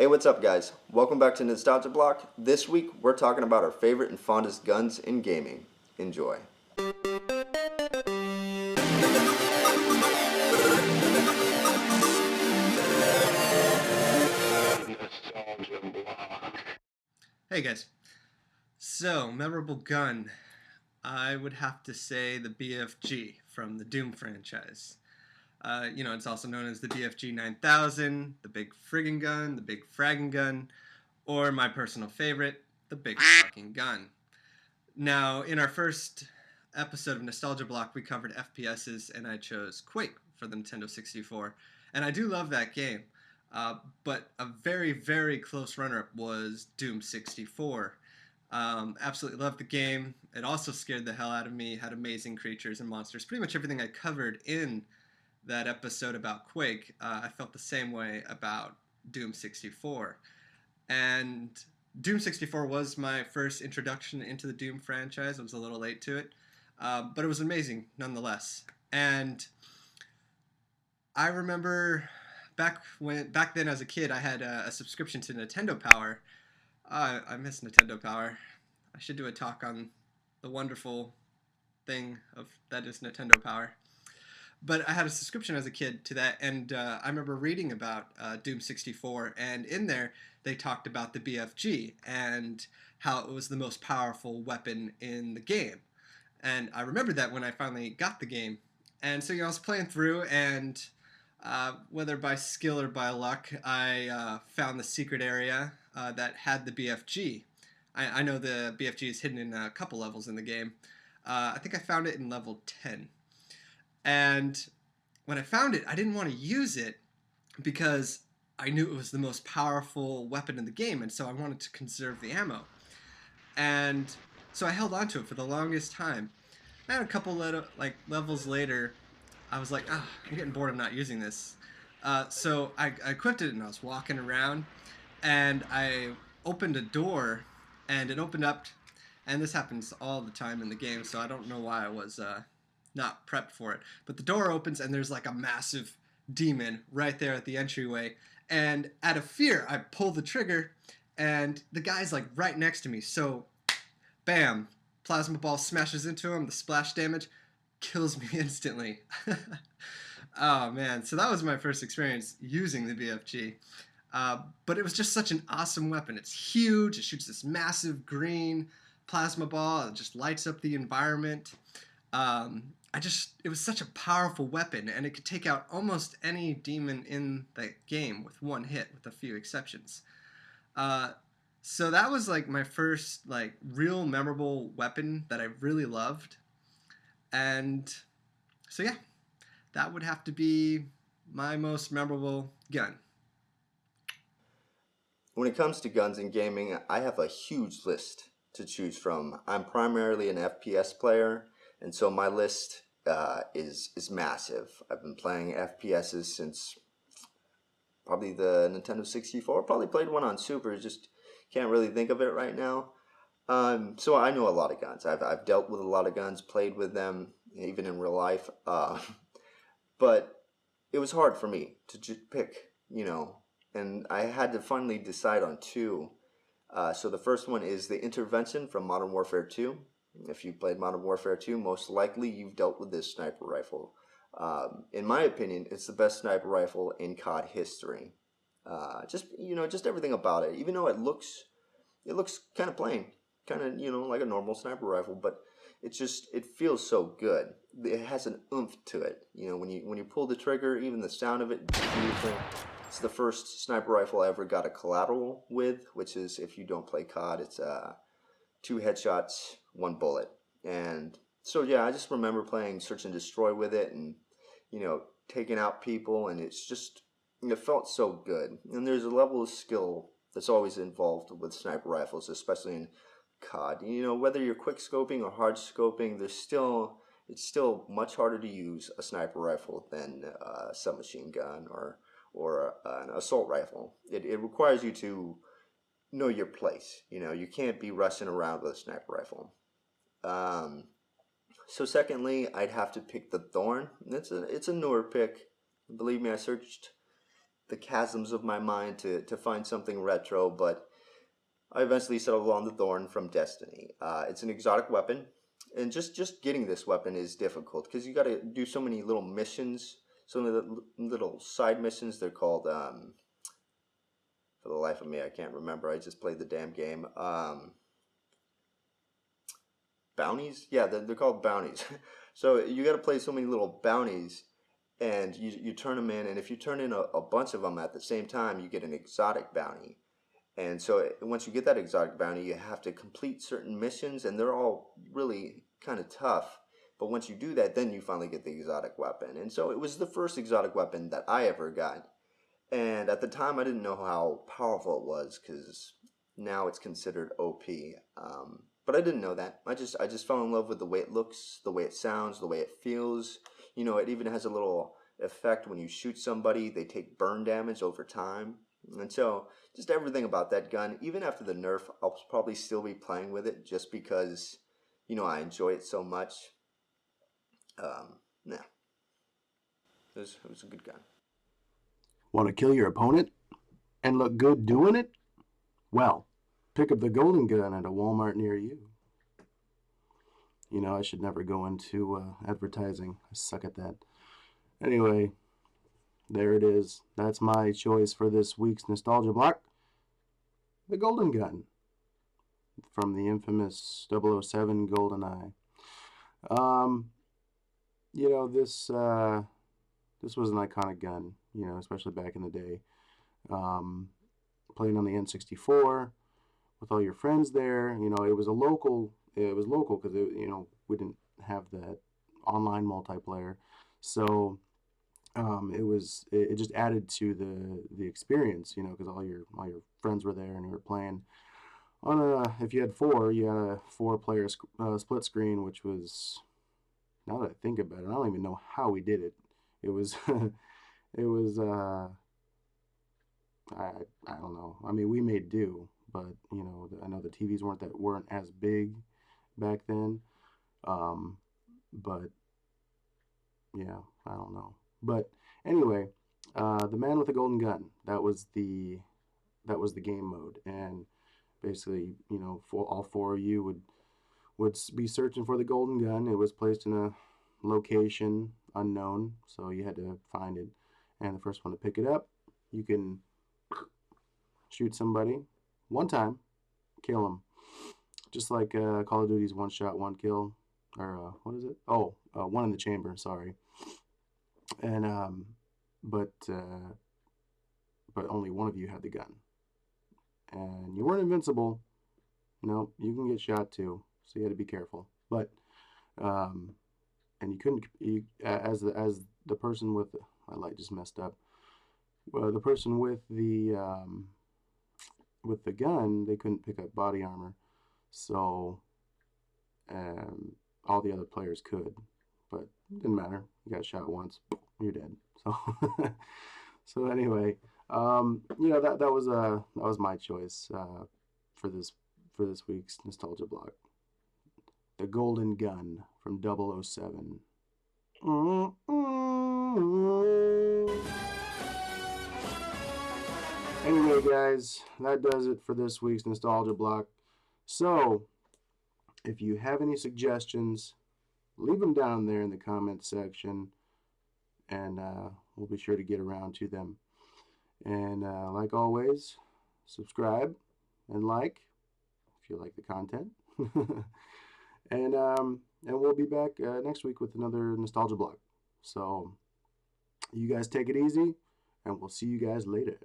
Hey, what's up, guys? Welcome back to Nostalgia Block. This week, we're talking about our favorite and fondest guns in gaming. Enjoy. Hey guys. So, memorable gun. I would have to say the BFG from the Doom franchise. It's also known as the BFG 9000, the big friggin' gun, the big fragging gun, or my personal favorite, the big fucking gun. Now, in our first episode of Nostalgia Block, we covered FPSs, and I chose Quake for the Nintendo 64. And I do love that game. But a very, very close runner-up was Doom 64. Absolutely loved the game. It also scared the hell out of me, had amazing creatures and monsters. Pretty much everything I covered in that episode about Quake, I felt the same way about Doom 64. And Doom 64 was my first introduction into the Doom franchise. I was a little late to it, but it was amazing nonetheless. And I remember back then as a kid, I had a subscription to Nintendo Power. I miss Nintendo Power. I should do a talk on the wonderful thing of that is Nintendo Power. But I had a subscription as a kid to that, and I remember reading about Doom 64, and in there they talked about the BFG and how it was the most powerful weapon in the game. And I remembered that when I finally got the game. And so, I was playing through, and whether by skill or by luck, I found the secret area that had the BFG. I know the BFG is hidden in a couple levels in the game. I think I found it in level 10. And when I found it, I didn't want to use it because I knew it was the most powerful weapon in the game, and so I wanted to conserve the ammo. And so I held on to it for the longest time. And a couple levels later, I was like, I'm getting bored of not using this. So I equipped it, and I was walking around, and I opened a door, and it opened up, and this happens all the time in the game, so I don't know why I was not prepped for it. But the door opens, and there's like a massive demon right there at the entryway, and out of fear, I pull the trigger, and the guy's like right next to me, so bam, plasma ball smashes into him, the splash damage kills me instantly. Oh man, so that was my first experience using the BFG. But it was just such an awesome weapon. It's huge, it shoots this massive green plasma ball, it just lights up the environment. It was such a powerful weapon, and it could take out almost any demon in the game with one hit, with a few exceptions. So that was like my first like real memorable weapon that I really loved. And so yeah, that would have to be my most memorable gun. When it comes to guns in gaming, I have a huge list to choose from. I'm primarily an FPS player, and so my list is massive. I've been playing FPSs since probably the Nintendo 64. Probably played one on Super, just can't really think of it right now. So I know a lot of guns. I've dealt with a lot of guns, played with them, even in real life. But it was hard for me to pick, and I had to finally decide on two. So the first one is the Intervention from Modern Warfare 2. If you've played Modern Warfare 2, most likely you've dealt with this sniper rifle. In my opinion, it's the best sniper rifle in COD history. Just everything about it. Even though it looks kind of plain, kind of like a normal sniper rifle, but it feels so good. It has an oomph to it. When you pull the trigger, even the sound of it is beautiful. It's the first sniper rifle I ever got a collateral with, which is, if you don't play COD, it's 2 headshots, 1 bullet. And so yeah, I just remember playing Search and Destroy with it, and taking out people, and it felt so good. And there's a level of skill that's always involved with sniper rifles, especially in COD. Whether you're quick scoping or hard scoping, it's still much harder to use a sniper rifle than a submachine gun or an assault rifle. It requires you to know your place. You can't be rushing around with a sniper rifle. So secondly, I'd have to pick the Thorn. It's a newer pick. Believe me, I searched the chasms of my mind to find something retro, but I eventually settled on the Thorn from Destiny. It's an exotic weapon, and just getting this weapon is difficult because you got to do so many little missions, so many little side missions. They're called for the life of me, I can't remember. I just played the damn game. Bounties? Yeah, they're called bounties. So you got to play so many little bounties, and you turn them in, and if you turn in a bunch of them at the same time, you get an exotic bounty. And so once you get that exotic bounty, you have to complete certain missions, and they're all really kind of tough. But once you do that, then you finally get the exotic weapon. And so it was the first exotic weapon that I ever got. And at the time, I didn't know how powerful it was because now it's considered OP. But I didn't know that. I just fell in love with the way it looks, the way it sounds, the way it feels. You know, it even has a little effect when you shoot somebody; they take burn damage over time. And so, just everything about that gun. Even after the nerf, I'll probably still be playing with it just because, I enjoy it so much. Yeah, it was a good gun. Want to kill your opponent and look good doing it? Well, pick up the golden gun at a Walmart near you. I should never go into advertising. I suck at that. Anyway, there it is. That's my choice for this week's Nostalgia Block. The golden gun from the infamous 007 GoldenEye. This was an iconic gun, especially back in the day. Playing on the N64 with all your friends there. It was local because we didn't have that online multiplayer. So it just added to the experience, because all your friends were there and you were playing if you had four, you had a 4-player split screen, which was, now that I think about it, I don't even know how we did it. It was it was I don't know. I mean, we made do, but I know the TVs weren't as big back then. But yeah, I don't know. But anyway, the man with the golden gun. That was the game mode, and basically, all four of you would be searching for the golden gun. It was placed in a location unknown, so you had to find it. And the first one to pick it up, you can shoot somebody one time, kill them, just like Call of Duty's one shot, one kill, or what is it? One in the chamber. Sorry. And but only one of you had the gun, and you weren't invincible. No, you can get shot too, so you had to be careful. But and you couldn't, as the person with my light just messed up. Well, the person with the gun, they couldn't pick up body armor, so all the other players could, but it didn't matter. You got shot once, you're dead. So so anyway, that was my choice for this week's Nostalgia Block. The Golden Gun from 007. Anyway, guys, that does it for this week's Nostalgia Block. So, if you have any suggestions, leave them down there in the comments section, and we'll be sure to get around to them. And like always, subscribe and like if you like the content. And we'll be back next week with another Nostalgia Block. So, you guys take it easy, and we'll see you guys later.